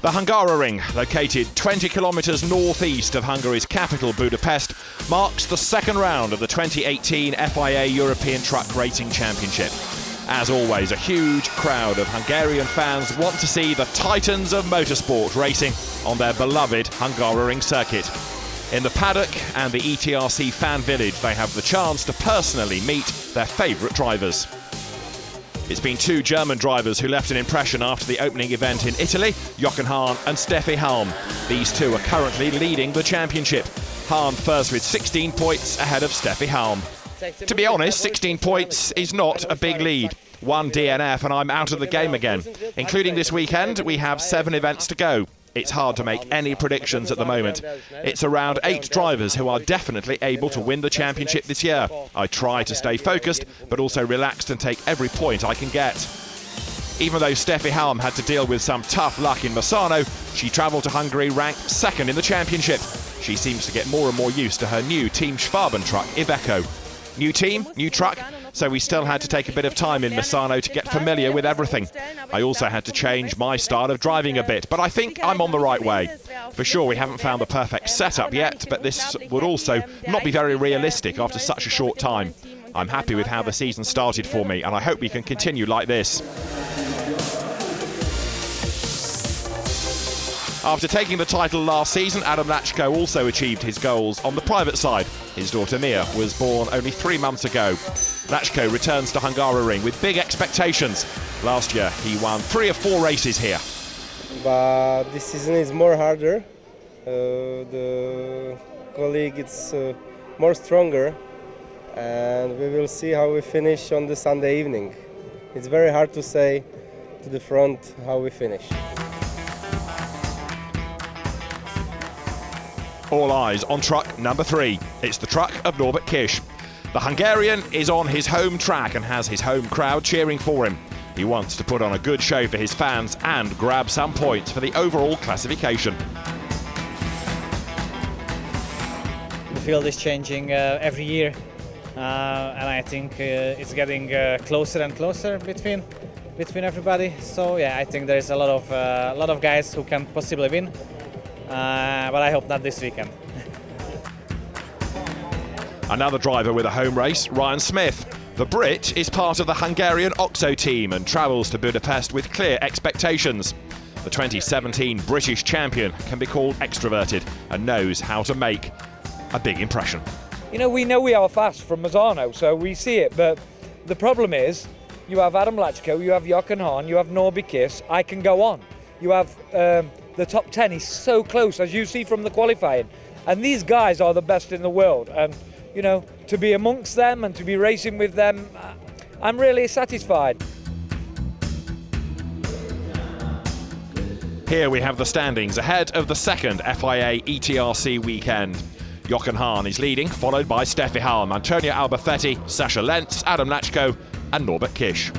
The Hungaroring, located 20 kilometres northeast of Hungary's capital Budapest, marks the second round of the 2018 FIA European Truck Racing Championship. As always, a huge crowd of Hungarian fans want to see the titans of motorsport racing on their beloved Hungaroring circuit. In the paddock and the ETRC Fan Village, they have the chance to personally meet their favourite drivers. It's been two German drivers who left an impression after the opening event in Italy, Jochen Hahn and Steffi Halm. These two are currently leading the championship. Hahn first with 16 points ahead of Steffi Halm. To be honest, 16 points is not a big lead. One DNF and I'm out of the game again. Including this weekend, we have 7 events to go. It's hard to make any predictions at the moment. It's around 8 drivers who are definitely able to win the championship this year. I try to stay focused, but also relaxed and take every point I can get. Even though Steffi Halm had to deal with some tough luck in Misano, she travelled to Hungary ranked 2nd in the championship. She seems to get more and more used to her new Team Schwaben truck, Iveco. New team, new truck, so we still had to take a bit of time in Misano to get familiar with everything. I also had to change my style of driving a bit, but I think I'm on the right way. For sure, we haven't found the perfect setup yet, but this would also not be very realistic after such a short time. I'm happy with how the season started for me, and I hope we can continue like this. After taking the title last season, Adam Lachko also achieved his goals on the private side. His daughter Mia was born only 3 months ago. Lachko returns to Hungaroring with big expectations. Last year, he won 3 or 4 races here. But this season is more harder. The colleague is more stronger, and we will see how we finish on the Sunday evening. It's very hard to say to the front how we finish. All eyes on truck number 3. It's the truck of Norbert Kish. The Hungarian is on his home track and has his home crowd cheering for him. He wants to put on a good show for his fans and grab some points for the overall classification. The field is changing every year, and I think it's getting closer and closer between everybody. So yeah, I think there's a lot of guys who can possibly win. But I hope not this weekend. Another driver with a home race, Ryan Smith. The Brit is part of the Hungarian OXO team and travels to Budapest with clear expectations. The 2017 British champion can be called extroverted and knows how to make a big impression. You know we are fast from Misano, so we see it, but the problem is you have Adam Lachko, you have Jochen Hahn, you have Norbert Kish. I can go on. You have the top 10 is so close, as you see from the qualifying. And these guys are the best in the world. And, you know, to be amongst them and to be racing with them, I'm really satisfied. Here we have the standings ahead of the second FIA ETRC weekend. Jochen Hahn is leading, followed by Steffi Halm, Antonio Alberthetti, Sasha Lentz, Adam Lachko and Norbert Kish.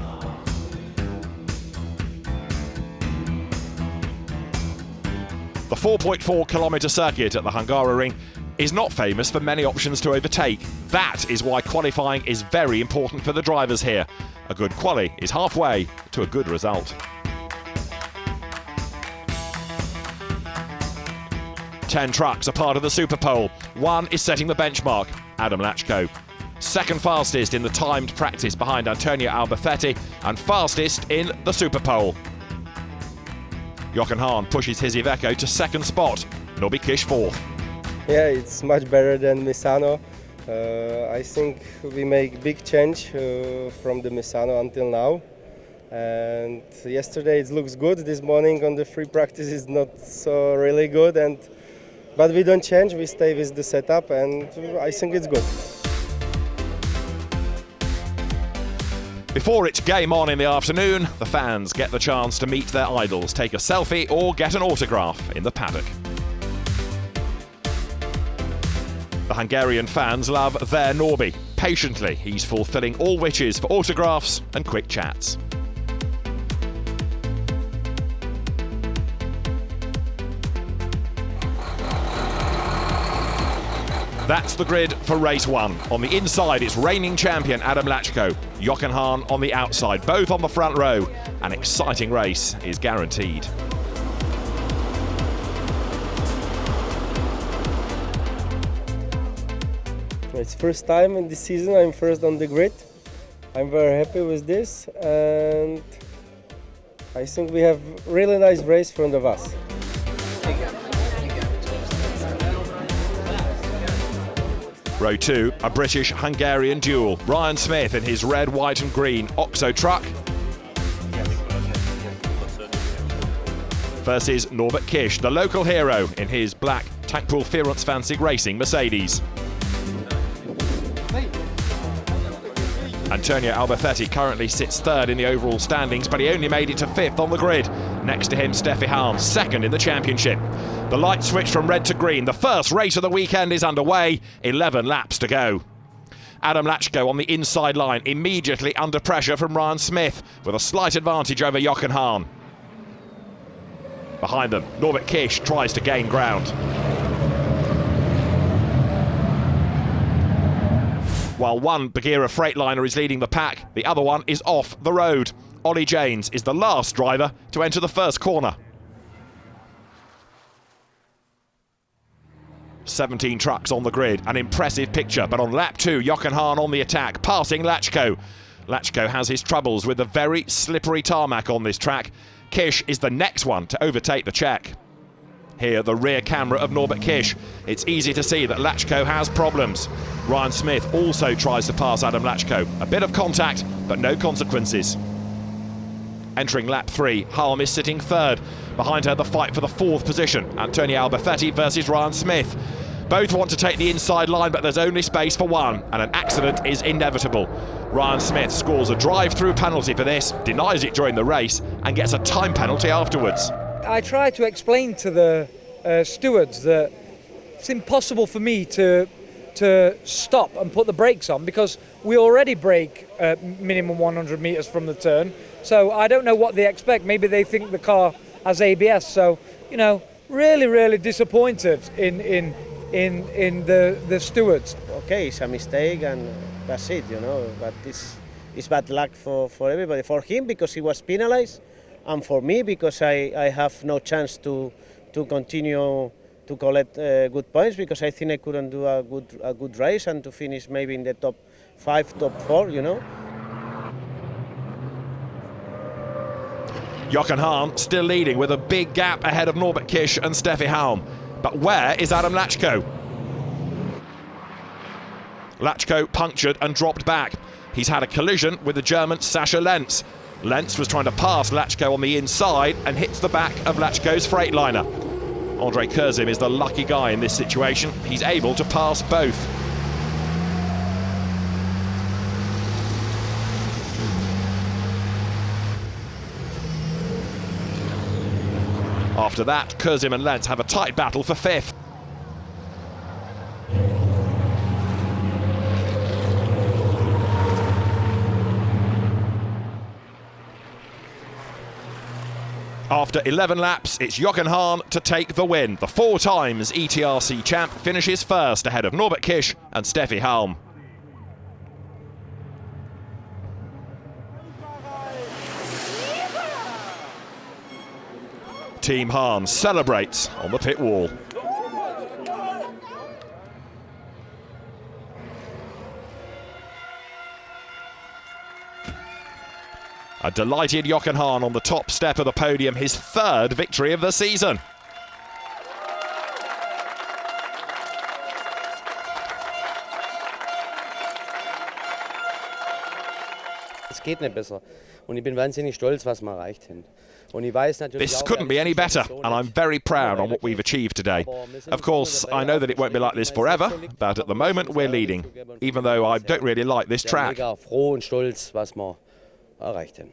The 4.4 kilometre circuit at the Hungaroring is not famous for many options to overtake. That is why qualifying is very important for the drivers here. A good quali is halfway to a good result. 10 trucks are part of the Super Pole. One is setting the benchmark, Adam Lachko. Second fastest in the timed practice behind Antonio Alberthetti and fastest in the Super Pole. Jochen Hahn pushes his Iveco to 2nd spot, Norbert Kish 4th. Yeah, it's much better than Misano. I think we make big change from the Misano until now. And yesterday it looks good. This morning on the free practice is not so really good. But we don't change, we stay with the setup, and I think it's good. Before it's game on in the afternoon, the fans get the chance to meet their idols, take a selfie or get an autograph in the paddock. The Hungarian fans love their Norby. Patiently, he's fulfilling all wishes for autographs and quick chats. That's the grid for race 1. On the inside, it's reigning champion Adam Lachko, Jochen Hahn on the outside, both on the front row. An exciting race is guaranteed. It's first time in this season I'm first on the grid. I'm very happy with this, and I think we have really nice race in front of us. Row 2, a British-Hungarian duel. Ryan Smith in his red, white and green OXO truck versus Norbert Kish, the local hero, in his black Tankpool Ferenc Fancy Racing Mercedes. Antonio Alberthetti currently sits third in the overall standings, but he only made it to fifth on the grid. Next to him, Steffi Halm, second in the championship. The light switch from red to green. The first race of the weekend is underway. 11 laps to go. Adam Lachko on the inside line, immediately under pressure from Ryan Smith, with a slight advantage over Jochen Hahn. Behind them, Norbert Kish tries to gain ground. While one Bagheera Freightliner is leading the pack, the other one is off the road. Ollie Janes is the last driver to enter the first corner. 17 trucks on the grid, an impressive picture, but on lap 2, Jochen Hahn on the attack, passing Lachko. Lachko has his troubles with the very slippery tarmac on this track. Kish is the next one to overtake the Czech. Here, the rear camera of Norbert Kish. It's easy to see that Lachko has problems. Ryan Smith also tries to pass Adam Lachko. A bit of contact, but no consequences. Entering lap 3, Halm is sitting third. Behind her, the fight for the fourth position. Antonio Alberthetti versus Ryan Smith. Both want to take the inside line, but there's only space for one, and an accident is inevitable. Ryan Smith scores a drive-through penalty for this, denies it during the race, and gets a time penalty afterwards. I try to explain to the stewards that it's impossible for me to stop and put the brakes on, because we already brake minimum 100 metres from the turn. So I don't know what they expect. Maybe they think the car has ABS. So, you know, really disappointed in the stewards. Okay, it's a mistake and that's it, you know. But it's bad luck for everybody. For him because he was penalised, and for me because I have no chance to continue to collect good points, because I think I couldn't do a good race and to finish maybe in the top 5, top 4, you know. Jochen Hahn still leading with a big gap ahead of Norbert Kish and Steffi Halm. But where is Adam Lachko? Lachko punctured and dropped back. He's had a collision with the German Sascha Lenz. Lenz was trying to pass Lachko on the inside and hits the back of Lachko's Freightliner. Andre Kurzim is the lucky guy in this situation. He's able to pass both. After that, Kurzim and Lenz have a tight battle for fifth. After 11 laps, it's Jochen Hahn to take the win. The 4 times ETRC champ finishes first ahead of Norbert Kish and Steffi Halm. Team Hahn celebrates on the pit wall. A delighted Jochen Hahn on the top step of the podium, his 3rd victory of the season. Es geht nicht besser. Und ich bin wahnsinnig stolz, was wir erreicht haben. Und ich weiß natürlich This auch, couldn't be any better, and I'm very proud on what we've achieved today. Of course, I know that it won't be like this forever, but at the moment we're leading, even though I don't really like this track. mega froh und stolz, was wir erreicht haben.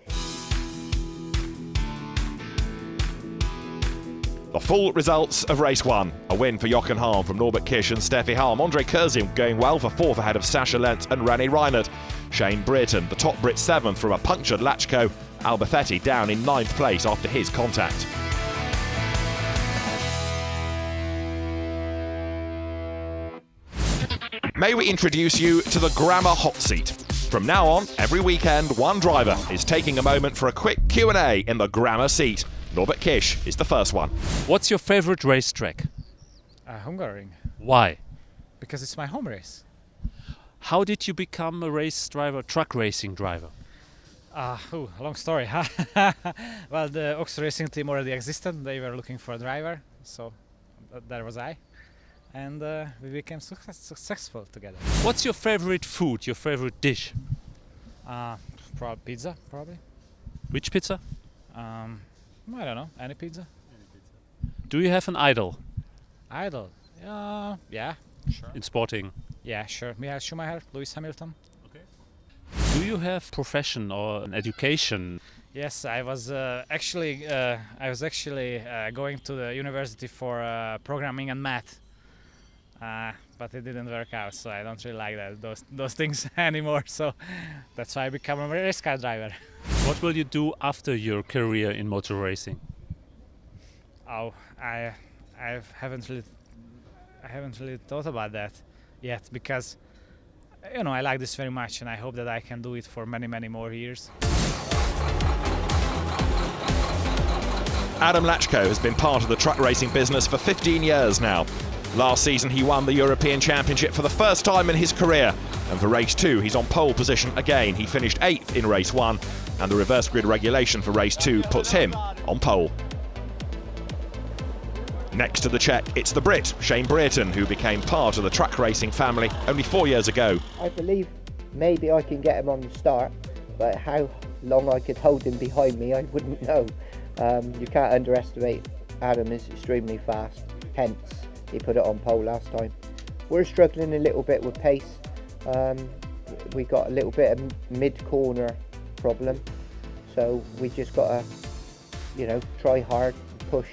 The full results of race 1. A win for Jochen Hahn from Norbert Kish and Steffi Halm. Andre Kurzim going well for 4th ahead of Sascha Lenz and Rani Reinert. Shane Brereton, the top Brit 7th from a punctured Lachko. Alberthetti down in 9th place after his contact. May we introduce you to the Grammar Hot Seat. From now on, every weekend, one driver is taking a moment for a quick Q&A in the Grammar seat. Norbert Kish is the first one. What's your favorite racetrack? Hungaroring, Why? because it's my home race. How did you become a race driver, truck racing driver? Long story. Well, the Ox Racing team already existed. They were looking for a driver, so there was I. And we became successful together. What's your favorite food, your favorite dish? Pizza, probably. Which pizza? I don't know, any pizza. Do you have an idol Idol? Yeah, sure. in sporting? Yeah, sure. Michael Schumacher, Lewis Hamilton. Do you have profession or an education? Yes, I was actually going to the university for programming and math, but it didn't work out. So I don't really like those things anymore. So that's why I became a race car driver. What will you do after your career in motor racing? Oh, I haven't really thought about that yet, because I like this very much, and I hope that I can do it for many more years. Adam Lachko has been part of the truck racing business for 15 years now. Last season he won the European Championship for the first time in his career, and for race 2 he's on pole position again. He finished 8th in race 1, and the reverse grid regulation for race 2 puts him on pole. Next to the Czech, it's the Brit, Shane Brereton, who became part of the truck racing family only 4 years ago. I believe maybe I can get him on the start, but how long I could hold him behind me, I wouldn't know. You can't underestimate Adam, is extremely fast, hence he put it on pole last time. We're struggling a little bit with pace. We got a little bit of mid-corner problem, so we just got to, try hard and push.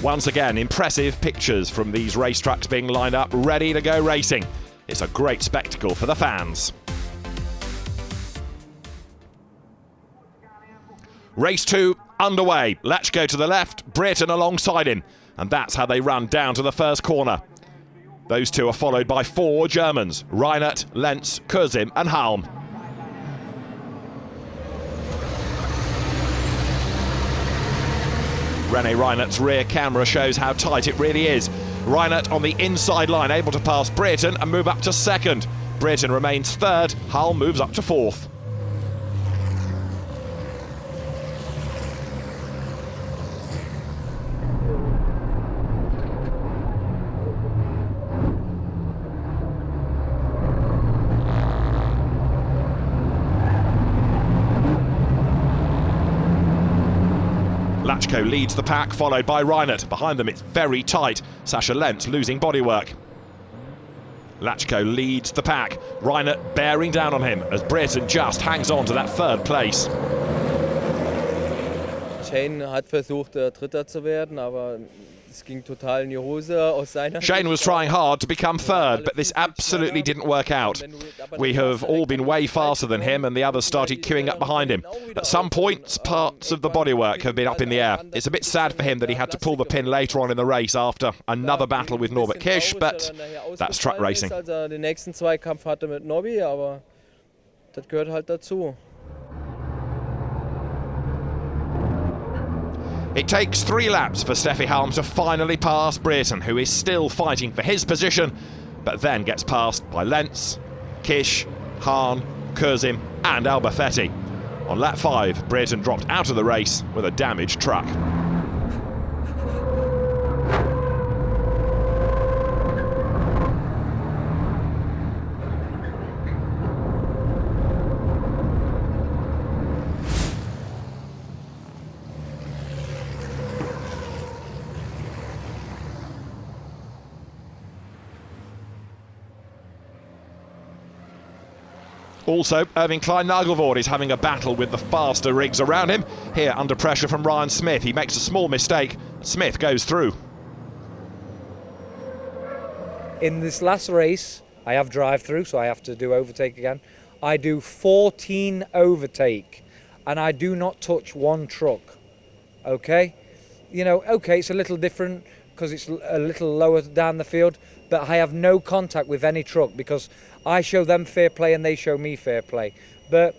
Once again, impressive pictures from these race trucks being lined up, ready to go racing. It's a great spectacle for the fans. Race 2 underway. Lachko to the left, Brereton alongside him. And that's how they run down to the first corner. Those two are followed by 4 Germans: Reinert, Lenz, Kurzim and Halm. René Reinert's rear camera shows how tight it really is. Reinert on the inside line, able to pass Brereton and move up to 2nd. Brereton remains 3rd, Halm moves up to 4th. Lachko leads the pack, followed by Reinert. Behind them it's very tight. Sascha Lenz losing bodywork. Lachko leads the pack. Reinert bearing down on him as Brereton just hangs on to that 3rd place. Shane hat versucht, Dritter zu werden, aber es ging total in die Hose aus seiner Sicht. Shane was trying hard to become 3rd, but this absolutely didn't work out. We have all been way faster than him, and the others started queuing up behind him. At some points, parts of the bodywork have been up in the air. It's a bit sad for him that he had to pull the pin later on in the race after another battle with Norbert Kisch, but that's truck racing. Also den nächsten Zweikampf hatte mit Nobby, aber das gehört halt dazu. It takes 3 laps for Steffi Halm to finally pass Brereton, who is still fighting for his position, but then gets passed by Lenz, Kisch, Hahn, Kurzim and Albafetti. On lap 5, Brereton dropped out of the race with a damaged truck. Also, Irving Klein-Nagelvoort is having a battle with the faster rigs around him. Here, under pressure from Ryan Smith, he makes a small mistake. Smith goes through. In this last race, I have drive-through, so I have to do overtake again. I do 14 overtake, and I do not touch one truck, okay? Okay, it's a little different because it's a little lower down the field, but I have no contact with any truck because I show them fair play and they show me fair play. But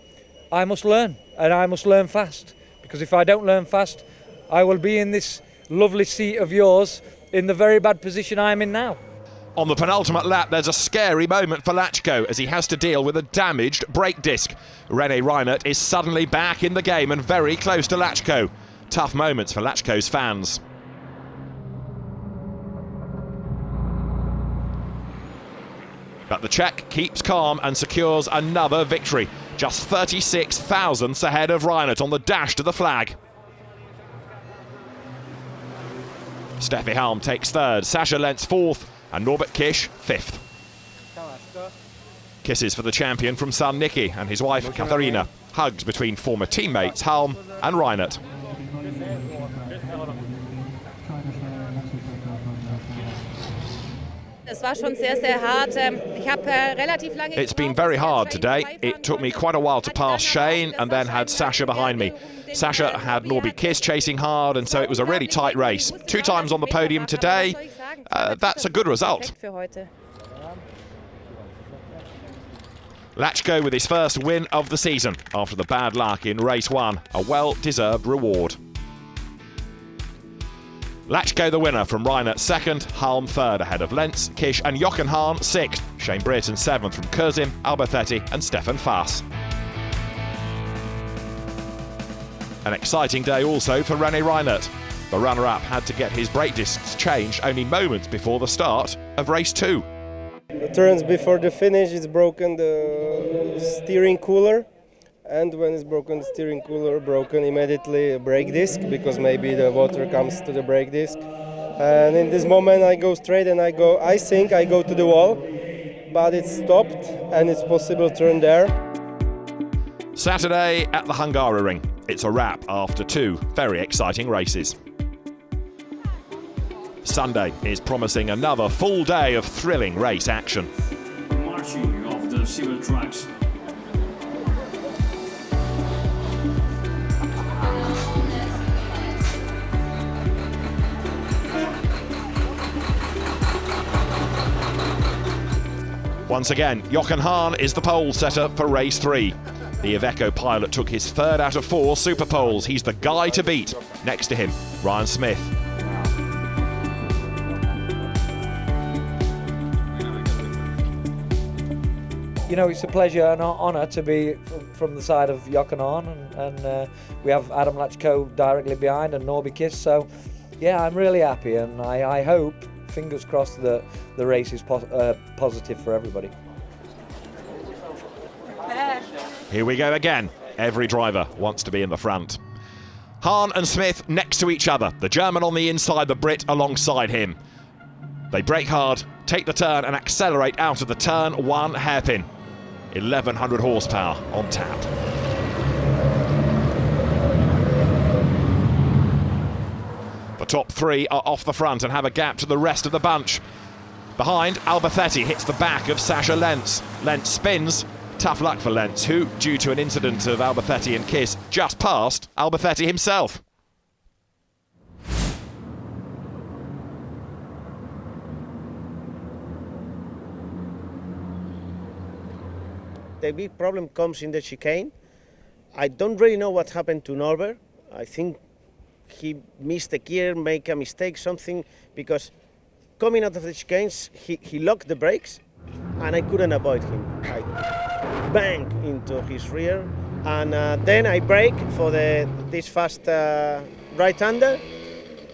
I must learn, and I must learn fast, because if I don't learn fast, I will be in this lovely seat of yours in the very bad position I'm in now. On the penultimate lap, there's a scary moment for Lachko as he has to deal with a damaged brake disc. René Reinert is suddenly back in the game and very close to Lachko. Tough moments for Lachko's fans. But the Czech keeps calm and secures another victory. Just 36 thousandths ahead of Reinert on the dash to the flag. Steffi Halm takes third, Sasha Lenz fourth, and Norbert Kish fifth. Kisses for the champion from son Nicky and his wife Katharina. Hugs between former teammates Halm and Reinert. It's been very hard today. It took me quite a while to pass Shane and then had Sasha behind me. Sasha had Norby Kiss chasing hard, and so it was a really tight race. 2 times on the podium today. That's a good result. Lachko with his first win of the season after the bad luck in race 1. A well-deserved reward. Lachko the winner from Reinert second, Halm third ahead of Lenz, Kish and Jochen Hahn sixth, Shane Britton seventh from Kurzim, Alberthetti and Stefan Fass. An exciting day also for René Reinert. The runner-up had to get his brake discs changed only moments before the start of race 2. The turns before the finish, it's broken the steering cooler. And when it's broken, the steering cooler broken immediately a brake disc, because maybe the water comes to the brake disc. And in this moment I go straight and I think I go to the wall, but it's stopped and it's possible to turn there. Saturday at the Hungaroring. It's a wrap after 2 very exciting races. Sunday is promising another full day of thrilling race action. Marching of the civil tracks. Once again, Jochen Hahn is the pole setter for race 3. The Iveco pilot took his 3rd out of 4 super poles. He's the guy to beat. Next to him, Ryan Smith. You know, it's a pleasure and an honour to be from the side of Jochen Hahn, and we have Adam Lachko directly behind and Norby Kiss. So, yeah, I'm really happy, and I hope, fingers crossed, that the race is positive for everybody. Here we go again. Every driver wants to be in the front. Hahn and Smith next to each other. The German on the inside, the Brit alongside him. They brake hard, take the turn and accelerate out of the turn 1 hairpin. 1100 horsepower on tap. The top 3 are off the front and have a gap to the rest of the bunch. Behind, Alberthetti hits the back of Sasha Lenz. Lenz spins. Tough luck for Lenz, who, due to an incident of Alberthetti and Kiss, just passed Alberthetti himself. The big problem comes in the chicane. I don't really know what happened to Norbert. I think he missed a gear, make a mistake, something, because coming out of the chicanes, he locked the brakes and I couldn't avoid him. I banged into his rear, and then I brake for this fast right-hander,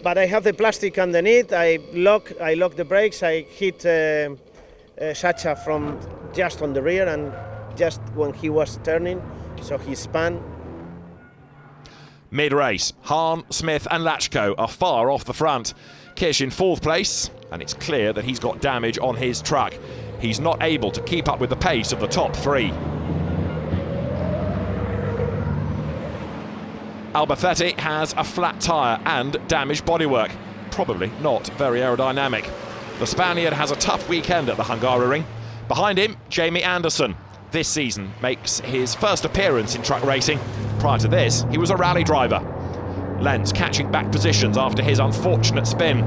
but I have the plastic underneath. I lock the brakes. I hit Sacha from just on the rear, and just when he was turning, so he spun. Mid-race, Hahn, Smith and Lachko are far off the front. Kish in 4th place, and it's clear that he's got damage on his truck. He's not able to keep up with the pace of the top 3. Alberthetti has a flat tyre and damaged bodywork. Probably not very aerodynamic. The Spaniard has a tough weekend at the Hungaroring. Behind him, Jamie Anderson. This season makes his first appearance in truck racing. Prior to this, he was a rally driver. Lenz catching back positions after his unfortunate spin.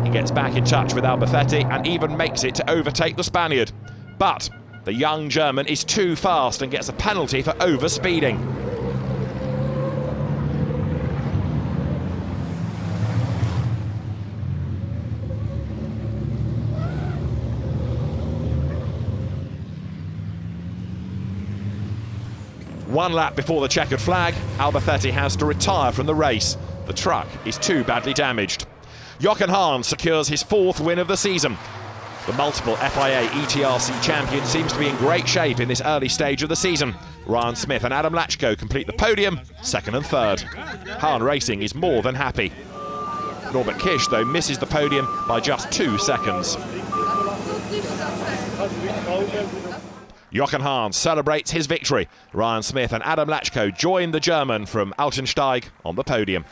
He gets back in touch with Alberthetti and even makes it to overtake the Spaniard. But the young German is too fast and gets a penalty for overspeeding. 1 lap before the checkered flag, Albacete has to retire from the race. The truck is too badly damaged. Jochen Hahn secures his 4th win of the season. The multiple FIA ETRC champion seems to be in great shape in this early stage of the season. Ryan Smith and Adam Lachko complete the podium, 2nd and 3rd. Hahn Racing is more than happy. Norbert Kish, though, misses the podium by just 2 seconds. Jochen Hahn celebrates his victory. Ryan Smith and Adam Lachko join the German from Altensteig on the podium.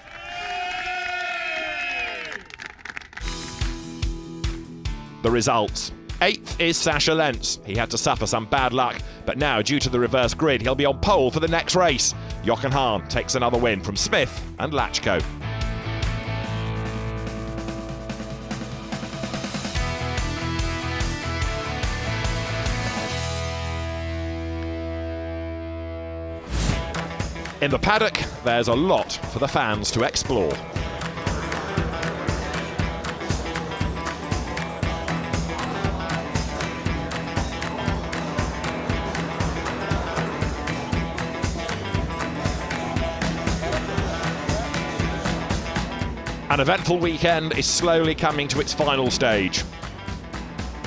The results. 8th is Sascha Lenz. He had to suffer some bad luck, but now, due to the reverse grid, he'll be on pole for the next race. Jochen Hahn takes another win from Smith and Lachko. In the paddock, there's a lot for the fans to explore. An eventful weekend is slowly coming to its final stage.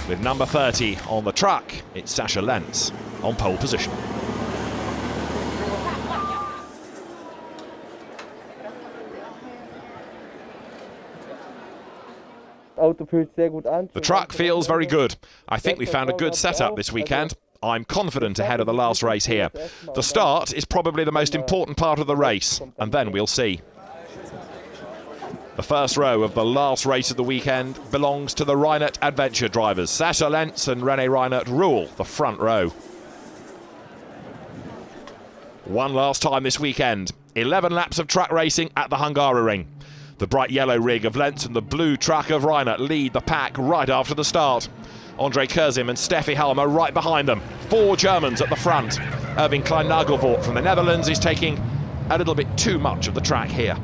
With number 30 on the truck, it's Sascha Lenz on pole position. The truck feels very good. I think we found a good setup this weekend. I'm confident ahead of the last race here. The start is probably the most important part of the race, and then we'll see. The first row of the last race of the weekend belongs to the Reinert Adventure drivers. Sascha Lenz and René Reinert rule the front row. One last time this weekend, 11 laps of truck racing at the Hungaroring. The bright yellow rig of Lenz and the blue truck of Reinert lead the pack right after the start. Andre Kurzim and Steffi Helm are right behind them. 4 Germans at the front. Irving Klein-Nagelvoort from the Netherlands is taking a little bit too much of the track here.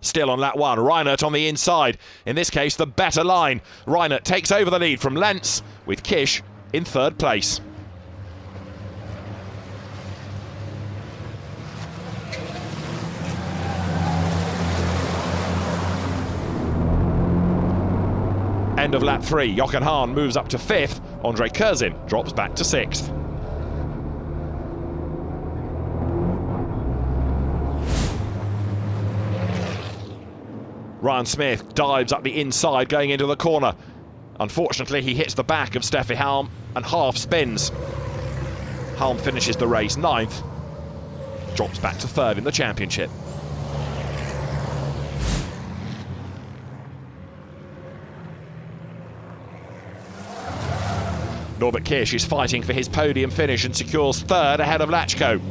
Still on lap 1, Reinert on the inside. In this case, the better line. Reinert takes over the lead from Lenz, with Kish in 3rd place. End of lap 3, Jochen Hahn moves up to 5th. Andre Kurzim drops back to 6th. Ryan Smith dives up the inside going into the corner. Unfortunately, he hits the back of Steffi Helm and half spins. Helm finishes the race 9th, drops back to 3rd in the championship. Norbert Kish is fighting for his podium finish and secures 3rd ahead of Lachko.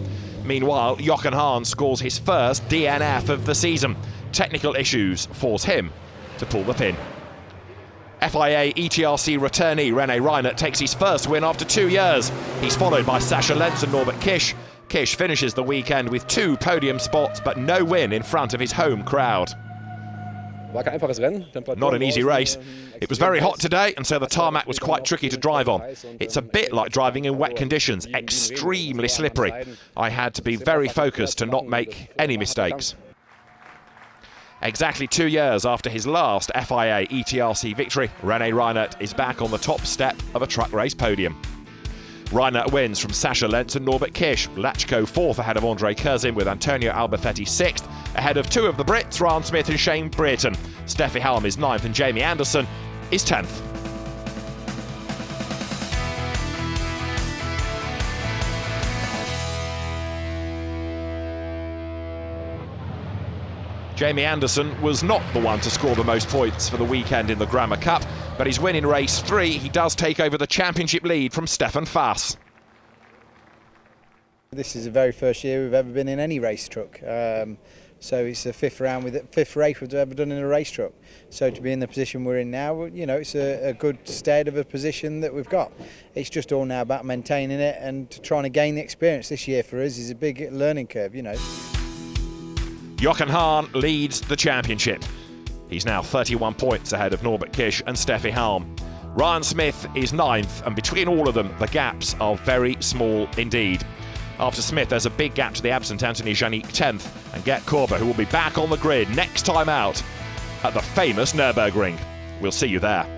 Meanwhile, Jochen Hahn scores his first DNF of the season. Technical issues force him to pull the pin. FIA ETRC returnee René Reinert takes his first win after 2 years. He's followed by Sascha Lenz and Norbert Kish. Kish finishes the weekend with 2 podium spots, but no win in front of his home crowd. Not an easy race. It was very hot today, and so the tarmac was quite tricky to drive on. It's a bit like driving in wet conditions, extremely slippery. I had to be very focused to not make any mistakes. Exactly 2 years after his last FIA ETRC victory, René Reinert is back on the top step of a truck race podium. Reinert wins from Sascha Lenz and Norbert Kish. Lachko 4th ahead of Andre Kurzim, with Antonio Albacete 6th, ahead of 2 of the Brits, Ryan Smith and Shane Brereton. Steffi Helm is 9th and Jamie Anderson is 10th. Jamie Anderson was not the one to score the most points for the weekend in the Grammar Cup, but his win in race 3, he does take over the championship lead from Stefan Fass. This is the very first year we've ever been in any race truck, so it's the 5th race we've ever done in a race truck. So to be in the position we're in now, you know, it's a good state of a position that we've got. It's just all now about maintaining it and trying to gain the experience. This year for us is a big learning curve, you know. Jochen Hahn leads the championship. He's now 31 points ahead of Norbert Kish and Steffi Helm. Ryan Smith is 9th, and between all of them, the gaps are very small indeed. After Smith, there's a big gap to the absent Anthony Janik 10th, and Gert Korber, who will be back on the grid next time out at the famous Nürburgring. We'll see you there.